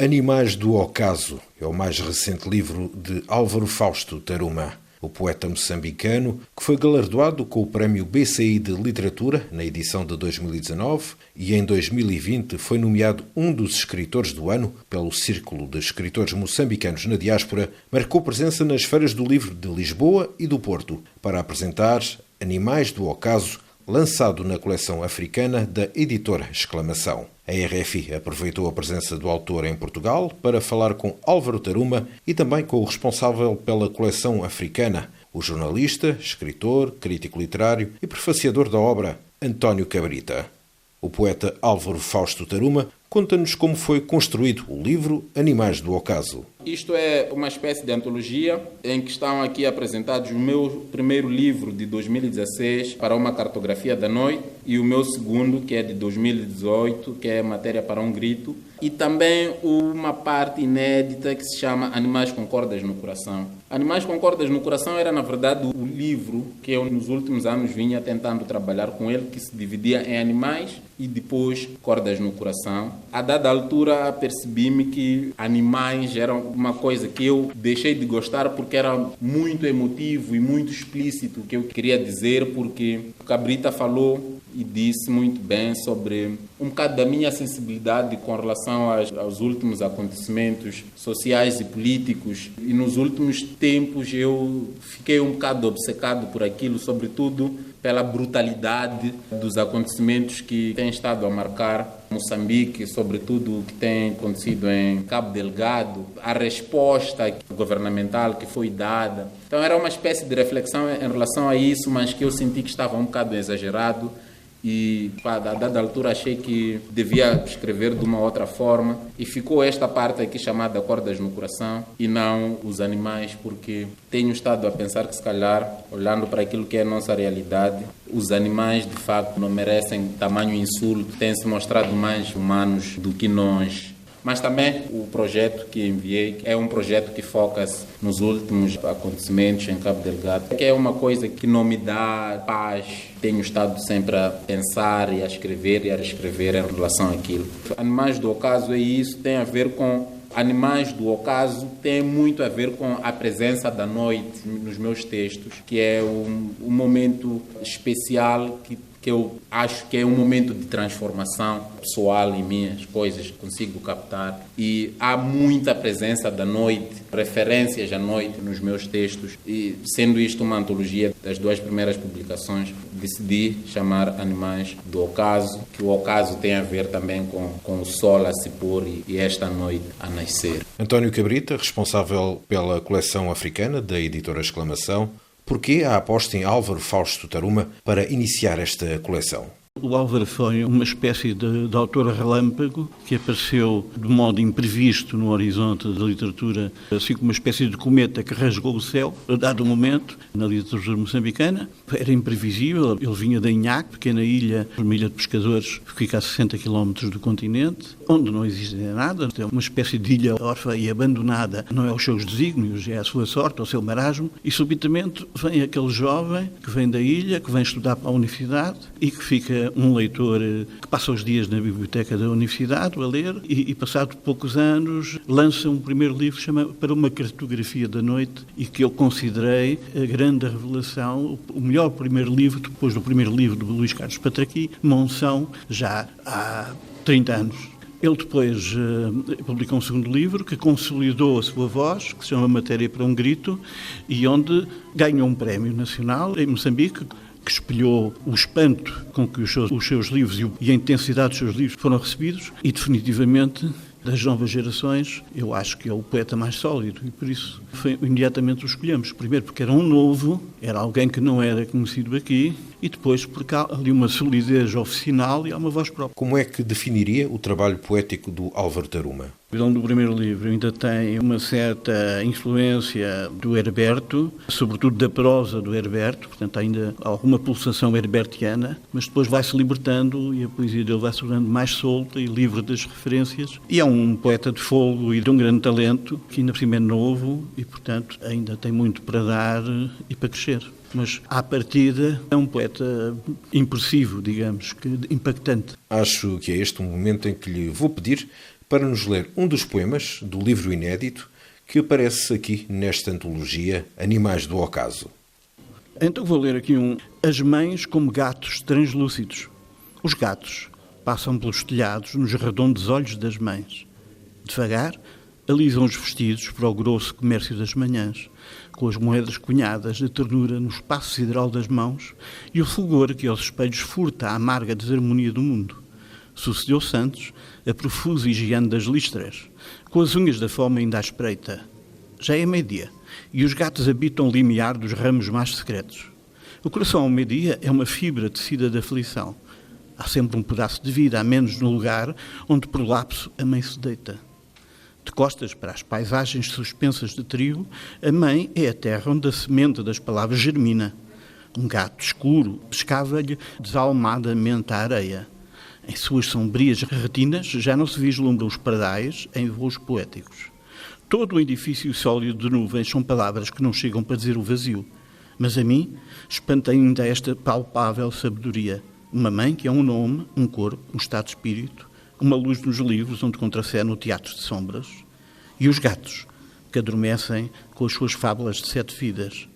Animais do Ocaso é o mais recente livro de Álvaro Fausto Taruma, o poeta moçambicano que foi galardoado com o Prémio BCI de Literatura na edição de 2019 e em 2020 foi nomeado um dos escritores do ano pelo Círculo de Escritores Moçambicanos na Diáspora. Marcou presença nas feiras do livro de Lisboa e do Porto para apresentar Animais do Ocaso, lançado na coleção africana da editora Exclamação. A RFI aproveitou a presença do autor em Portugal para falar com Álvaro Taruma e também com o responsável pela coleção africana, o jornalista, escritor, crítico literário e prefaciador da obra, António Cabrita. O poeta Álvaro Fausto Taruma conta-nos como foi construído o livro Animais do Ocaso. Isto é uma espécie de antologia em que estão aqui apresentados o meu primeiro livro de 2016, para uma cartografia da noite, e o meu segundo, que é de 2018, que é Matéria para um Grito, e também uma parte inédita que se chama Animais com Cordas no Coração. Animais com Cordas no Coração era, na verdade, o livro que eu, nos últimos anos, vinha tentando trabalhar com ele, que se dividia em animais e depois cordas no coração. A dada altura, percebi-me que animais eram uma coisa que eu deixei de gostar porque era muito emotivo e muito explícito o que eu queria dizer, porque o Cabrita falou e disse muito bem sobre um bocado da minha sensibilidade com relação aos últimos acontecimentos sociais e políticos. E nos últimos tempos eu fiquei um bocado obcecado por aquilo, sobretudo pela brutalidade dos acontecimentos que têm estado a marcar Moçambique, sobretudo o que tem acontecido em Cabo Delgado, a resposta governamental que foi dada. Então era uma espécie de reflexão em relação a isso, mas que eu senti que estava um bocado exagerado e a dada altura achei que devia escrever de uma outra forma e ficou esta parte aqui chamada Cordas no Coração e não os animais, porque tenho estado a pensar que se calhar, olhando para aquilo que é a nossa realidade, os animais de facto não merecem tamanho insulto, têm se mostrado mais humanos do que nós. Mas também o projeto que enviei é um projeto que foca-se nos últimos acontecimentos em Cabo Delgado, que é uma coisa que não me dá paz. Tenho estado sempre a pensar e a escrever e a reescrever em relação àquilo. Animais do Ocaso é isso, tem a ver com Animais do Ocaso, tem muito a ver com a presença da noite nos meus textos, que é um momento especial que eu acho que é um momento de transformação pessoal em minhas coisas, consigo captar. E há muita presença da noite, referências à noite nos meus textos. E sendo isto uma antologia das duas primeiras publicações, decidi chamar Animais do Ocaso, que o ocaso tem a ver também com o sol a se pôr e esta noite a nascer. António Cabrita, responsável pela coleção africana da editora Exclamação. Porquê a aposta em Álvaro Fausto Taruma para iniciar esta coleção? O Álvaro foi uma espécie de autor relâmpago que apareceu de modo imprevisto no horizonte da literatura, assim como uma espécie de cometa que rasgou o céu a dado momento na literatura moçambicana. Era imprevisível, ele vinha da Inhaque, pequena ilha, uma ilha de pescadores que fica a 60 km do continente, onde não existe nada, é uma espécie de ilha órfã e abandonada, não é os seus desígnios, é a sua sorte, é o seu marasmo, e subitamente vem aquele jovem que vem da ilha, que vem estudar para a universidade e que fica um leitor que passa os dias na biblioteca da universidade a ler e passado poucos anos lança um primeiro livro chamado Para uma Cartografia da Noite e que eu considerei a grande revelação, o melhor primeiro livro depois do primeiro livro do Luís Carlos Patraqui, Monção, já há 30 anos. Ele depois publicou um segundo livro que consolidou a sua voz, que se chama Matéria para um Grito, e onde ganhou um prémio nacional em Moçambique, que espelhou o espanto com que os seus livros e a intensidade dos seus livros foram recebidos e, definitivamente, das novas gerações, eu acho que é o poeta mais sólido e, por isso, imediatamente o escolhemos. Primeiro porque era um novo, era alguém que não era conhecido aqui, e depois porque há ali uma solidez oficinal e há uma voz própria. Como é que definiria o trabalho poético do Álvaro Taruma? O vilão do primeiro livro ainda tem uma certa influência do Herberto, sobretudo da prosa do Herberto, portanto ainda há alguma pulsação herbertiana, mas depois vai-se libertando e a poesia dele vai se tornando mais solta e livre das referências. E é um poeta de fogo e de um grande talento, que ainda por cima é novo e, portanto, ainda tem muito para dar e para crescer. Mas, à partida, é um poeta impressivo, digamos, impactante. Acho que é este um momento em que lhe vou pedir para nos ler um dos poemas do livro inédito que aparece aqui nesta antologia Animais do Ocaso. Então vou ler aqui As mães como gatos translúcidos. Os gatos passam pelos telhados nos redondos olhos das mães. Devagar, alisam os vestidos para o grosso comércio das manhãs, com as moedas cunhadas de ternura no espaço sideral das mãos e o fulgor que aos espelhos furta a amarga desarmonia do mundo. Sucedeu Santos, a profusa higiene das listras, com as unhas da fome ainda à espreita. Já é meio-dia, e os gatos habitam o limiar dos ramos mais secretos. O coração ao meio-dia é uma fibra tecida de aflição. Há sempre um pedaço de vida a menos no lugar onde, por lapso, a mãe se deita. De costas para as paisagens suspensas de trigo, a mãe é a terra onde a semente das palavras germina. Um gato escuro escava-lhe desalmadamente a areia. Em suas sombrias retinas já não se vislumbram os pardais em voos poéticos. Todo o edifício sólido de nuvens são palavras que não chegam para dizer o vazio. Mas a mim espanta ainda esta palpável sabedoria. Uma mãe que é um nome, um corpo, um estado de espírito, uma luz nos livros onde contracena o teatro de sombras. E os gatos, que adormecem com as suas fábulas de 7 vidas.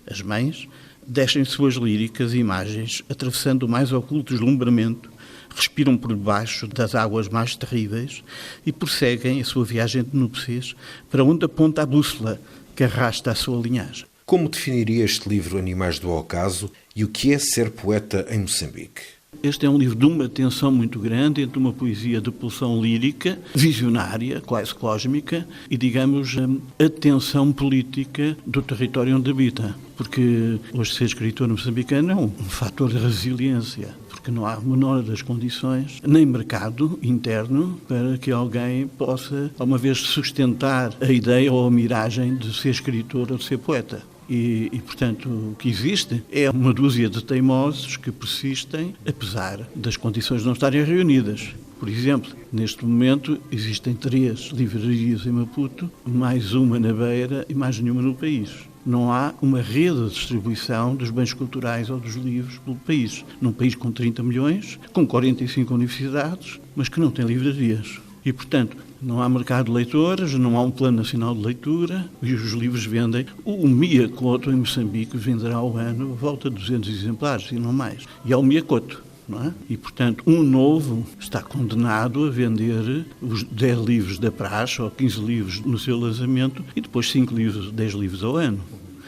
As mães descem suas líricas e imagens, atravessando o mais oculto deslumbramento, respiram por debaixo das águas mais terríveis e prosseguem a sua viagem de núpcias para onde aponta a bússola que arrasta a sua linhagem. Como definiria este livro Animais do Ocaso e o que é ser poeta em Moçambique? Este é um livro de uma tensão muito grande entre uma poesia de pulsão lírica, visionária, quase cósmica, e, digamos, a tensão política do território onde habita. Porque hoje ser escritor moçambicano é um fator de resiliência, porque não há a menor das condições, nem mercado interno, para que alguém possa, alguma vez, sustentar a ideia ou a miragem de ser escritor ou de ser poeta. E, portanto, o que existe é uma dúzia de teimosos que persistem, apesar das condições não estarem reunidas. Por exemplo, neste momento existem 3 livrarias em Maputo, mais uma na Beira e mais nenhuma no país. Não há uma rede de distribuição dos bens culturais ou dos livros pelo país. Num país com 30 milhões, com 45 universidades, mas que não tem livrarias. E, portanto, não há mercado de leitores, não há um plano nacional de leitura e os livros vendem. O Miyakoto em Moçambique venderá ao ano a volta de 200 exemplares e não mais. E é o Miyakoto, não é? E, portanto, um novo está condenado a vender os 10 livros da praxe ou 15 livros no seu lançamento e depois 5 livros, 10 livros ao ano.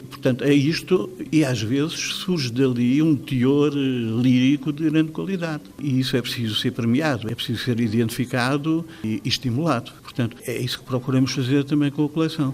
Portanto, é isto, e às vezes surge dali um teor lírico de grande qualidade. E isso é preciso ser premiado, é preciso ser identificado e estimulado. Portanto, é isso que procuramos fazer também com a coleção.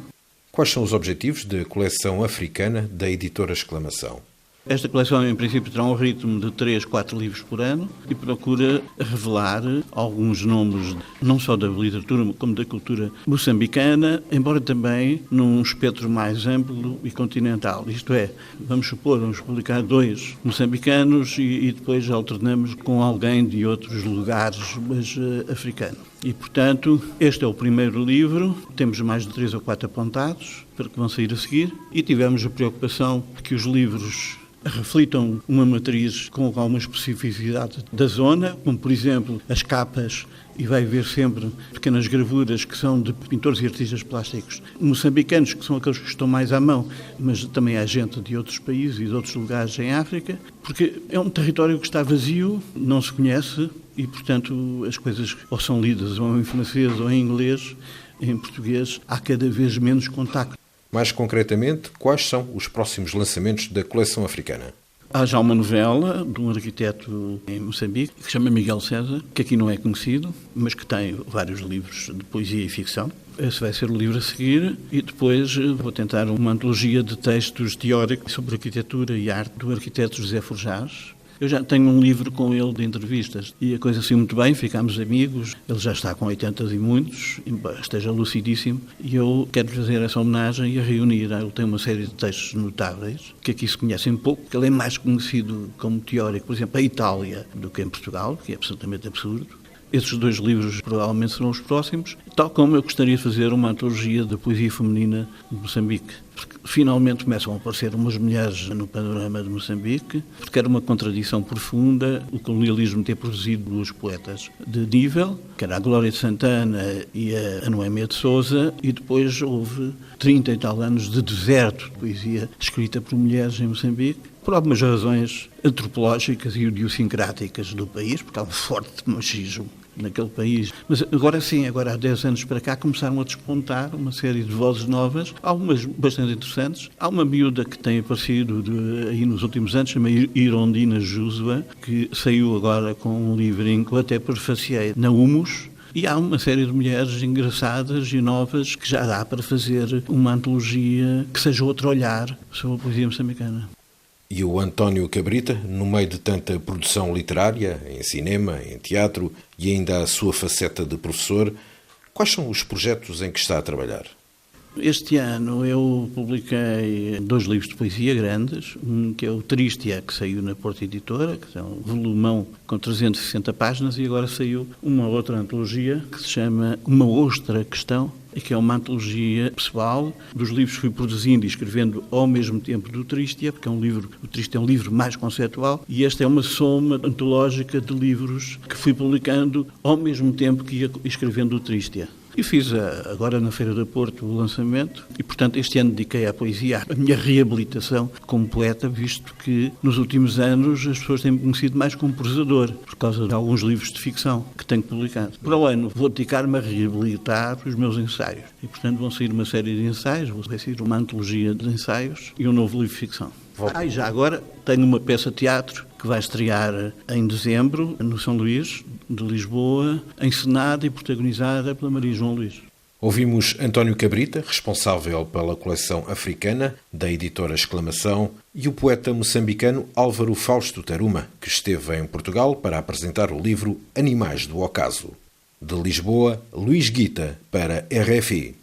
Quais são os objetivos da coleção africana da editora Exclamação? Esta coleção, em princípio, terá um ritmo de 3, 4 livros por ano e procura revelar alguns nomes, não só da literatura, como da cultura moçambicana, embora também num espectro mais amplo e continental. Isto é, vamos publicar 2 moçambicanos e depois alternamos com alguém de outros lugares, mas africano. E, portanto, este é o primeiro livro, temos mais de 3 ou 4 apontados para que vão sair a seguir e tivemos a preocupação de que os livros reflitam uma matriz com alguma especificidade da zona, como, por exemplo, as capas, e vai haver sempre pequenas gravuras que são de pintores e artistas plásticos moçambicanos, que são aqueles que estão mais à mão, mas também há gente de outros países e de outros lugares em África, porque é um território que está vazio, não se conhece, e, portanto, as coisas ou são lidas ou em francês ou em inglês, em português, há cada vez menos contacto. Mais concretamente, quais são os próximos lançamentos da coleção africana? Há já uma novela de um arquiteto em Moçambique, que se chama Miguel César, que aqui não é conhecido, mas que tem vários livros de poesia e ficção. Esse vai ser o livro a seguir e depois vou tentar uma antologia de textos teóricos sobre arquitetura e arte do arquiteto José Forjás. Eu já tenho um livro com ele de entrevistas e a coisa saiu muito bem, ficámos amigos. Ele já está com 80 e muitos, embora esteja lucidíssimo, e eu quero fazer essa homenagem e a reunir. Ele tem uma série de textos notáveis, que aqui se conhecem pouco, que ele é mais conhecido como teórico, por exemplo, a Itália, do que em Portugal, que é absolutamente absurdo. Esses 2 livros provavelmente serão os próximos, tal como eu gostaria de fazer uma antologia da poesia feminina de Moçambique. Porque finalmente começam a aparecer umas mulheres no panorama de Moçambique, porque era uma contradição profunda o colonialismo ter produzido 2 poetas de nível, que era a Glória de Santana e a Noémia de Sousa, e depois houve 30 e tal anos de deserto de poesia escrita por mulheres em Moçambique, por algumas razões antropológicas e idiosincráticas do país, porque há um forte machismo naquele país. Mas agora sim, agora há 10 anos para cá, começaram a despontar uma série de vozes novas, algumas bastante interessantes. Há uma miúda que tem aparecido aí nos últimos anos, chama Irondina Júzua, que saiu agora com um livrinho que eu até prefaciei na Humus. E há uma série de mulheres engraçadas e novas que já dá para fazer uma antologia que seja outro olhar sobre a poesia moçambicana. E o António Cabrita, no meio de tanta produção literária, em cinema, em teatro e ainda a sua faceta de professor, quais são os projetos em que está a trabalhar? Este ano eu publiquei 2 livros de poesia grandes, um que é o Tristia, que saiu na Porta Editora, que é um volumão com 360 páginas, e agora saiu uma outra antologia que se chama Uma Ostra Questão, e que é uma antologia pessoal dos livros que fui produzindo e escrevendo ao mesmo tempo do Tristia, porque o Tristia é um livro mais conceptual, e esta é uma soma antológica de livros que fui publicando ao mesmo tempo que ia escrevendo o Tristia. E fiz agora na Feira do Porto o lançamento e, portanto, este ano dediquei à poesia a minha reabilitação como poeta, visto que nos últimos anos as pessoas têm-me conhecido mais como prosador, por causa de alguns livros de ficção que tenho publicado. Para o ano vou dedicar-me a reabilitar os meus ensaios e, portanto, vão sair uma série de ensaios, vai sair uma antologia de ensaios e um novo livro de ficção. E já agora tenho uma peça de teatro que vai estrear em dezembro, no São Luís, de Lisboa, encenada e protagonizada pela Maria João Luís. Ouvimos António Cabrita, responsável pela coleção africana da editora Exclamação, e o poeta moçambicano Álvaro Fausto Teruma, que esteve em Portugal para apresentar o livro Animais do Ocaso. De Lisboa, Luís Guita, para RFI.